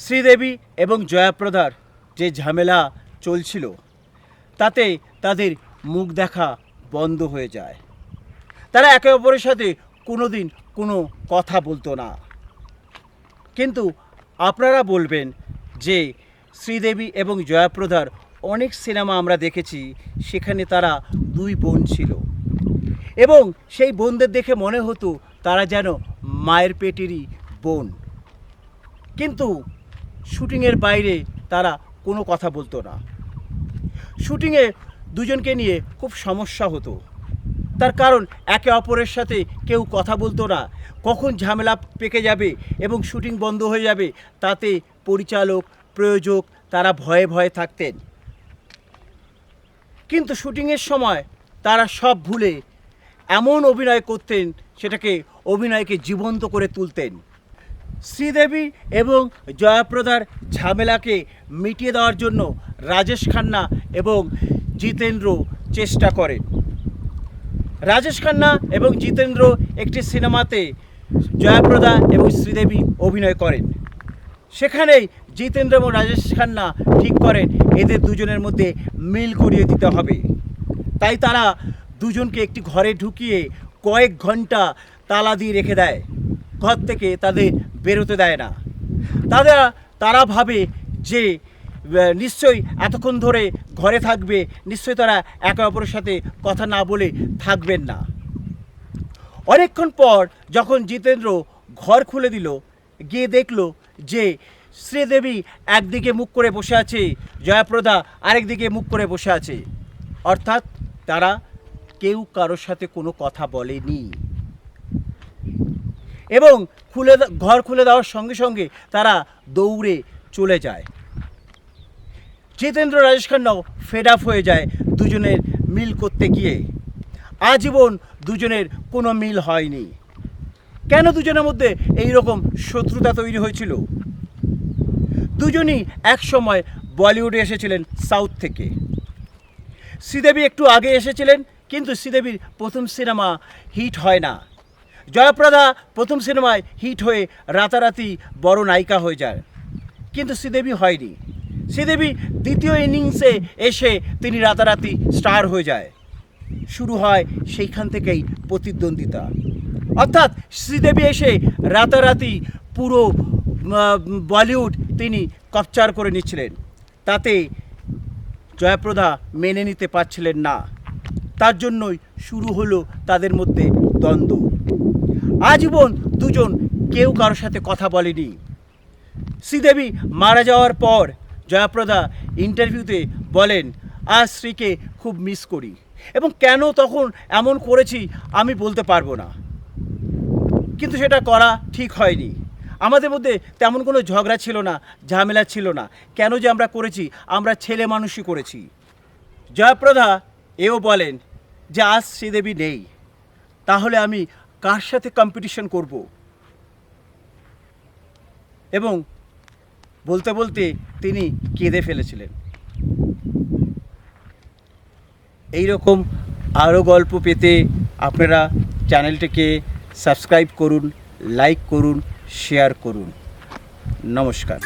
শ্রীদেবী এবং জয়াপ্রদার যে ঝামেলা চলছিল তাতে তাদের মুখ দেখা বন্ধ হয়ে যায়। তারা একে অপরের সাথে কোনোদিন কোনো কথা বলতো না। কিন্তু আপনারা বলবেন যে শ্রীদেবী এবং জয়াপ্রদার অনেক সিনেমা আমরা দেখেছি, সেখানে তারা দুই বোন ছিল এবং সেই বোনদের দেখে মনে হতো তারা যেন মায়ের পেটেরই বোন। কিন্তু শুটিংয়ের বাইরে তারা কোনো কথা বলতো না। শুটিংয়ে দুজনকে নিয়ে খুব সমস্যা হতো, তার কারণ একে অপরের সাথে কেউ কথা বলতো না। কখন ঝামেলা পেকে যাবে এবং শুটিং বন্ধ হয়ে যাবে তাতে পরিচালক, প্রযোজক তারা ভয়ে ভয়ে থাকতেন। কিন্তু শুটিংয়ের সময় তারা সব ভুলে এমন অভিনয় করতেন, সেটাকে অভিনয়কে জীবন্ত করে তুলতেন। শ্রীদেবী এবং জয়াপ্রদার ঝামেলাকে মিটিয়ে দেওয়ার জন্য রাজেশ খান্না এবং জিতেন্দ্র চেষ্টা করেন। রাজেশ খান্না এবং জিতেন্দ্র একটি সিনেমাতে জয়াপ্রদা এবং শ্রীদেবী অভিনয় করেন। সেখানেই জিতেন্দ্র এবং রাজেশ খান্না ঠিক করেন এদের দুজনের মধ্যে মিল করিয়ে দিতে হবে। তাই তারা দুজনকে একটি ঘরে ঢুকিয়ে কয়েক ঘন্টা তালা দিয়ে রেখে দেয়, ঘর থেকে তাদের বেরোতে দেয় না। তারা ভাবে যে নিশ্চয়ই এতক্ষণ ধরে ঘরে থাকবে, নিশ্চয়ই তারা একে অপরের সাথে কথা না বলে থাকবেন না। অনেকক্ষণ পর যখন জিতেন্দ্র ঘর খুলে দিল, গিয়ে দেখলো যে শ্রীদেবী একদিকে মুখ করে বসে আছে, জয়াপ্রদা আরেকদিকে মুখ করে বসে আছে। অর্থাৎ তারা কেউ কারোর সাথে কোনো কথা বলেনি এবং ঘর খুলে দেওয়ার সঙ্গে সঙ্গে তারা দৌড়ে চলে যায়। জিতেন্দ্র রাজেশ খান্নাও ফেড আপ হয়ে যায় দুজনের মিল করতে গিয়ে। আজীবন দুজনের কোনো মিল হয়নি। কেন দুজনের মধ্যে এই রকম শত্রুতা তৈরি হয়েছিল? দুজনই এক সময় বলিউডে এসেছিলেন সাউথ থেকে। শ্রীদেবী একটু আগে এসেছিলেন, কিন্তু শ্রীদেবীর প্রথম সিনেমা হিট হয় না। জয়াপ্রদা প্রথম সিনেমায় হিট হয়ে রাতারাতি বড় নায়িকা হয়ে যায়, কিন্তু শ্রীদেবী হয়নি। শ্রীদেবী দ্বিতীয় ইনিংসে এসে তিনি রাতারাতি স্টার হয়ে যায়। শুরু হয় সেইখান থেকেই প্রতিদ্বন্দ্বিতা। অর্থাৎ শ্রীদেবী এসে রাতারাতি পুরো বলিউড তিনি ক্যাপচার করে নিচ্ছিলেন। তাতে জয়াপ্রদা মেনে নিতে পারছিলেন না, তার জন্যই শুরু হলো তাদের মধ্যে দ্বন্দ্ব। আজীবন দুজন কেউ কারোর সাথে কথা বলেনি। শ্রীদেবী মারা যাওয়ার পর জয়াপ্রদা ইন্টারভিউতে বলেন, আজ শ্রীকে খুব মিস করি এবং কেন তখন এমন করেছি আমি বলতে পারবো না, কিন্তু সেটা করা ঠিক হয়নি। আমাদের মধ্যে তেমন কোনো ঝগড়া ছিল না, ঝামেলা ছিল না। কেন যে আমরা করেছি, আমরা ছেলে মানুষই করেছি। জয়াপ্রদা এও বলেন যে আজ শ্রীদেবী নেই, তাহলে আমি কার সাথে কম্পিটিশন করব? এবং বলতে বলতে তিনি কেঁদে ফেলেছিলেন। এই রকম আরও গল্প পেতে আপনারা চ্যানেলটিকে সাবস্ক্রাইব করুন, লাইক করুন, শেয়ার করুন। নমস্কার।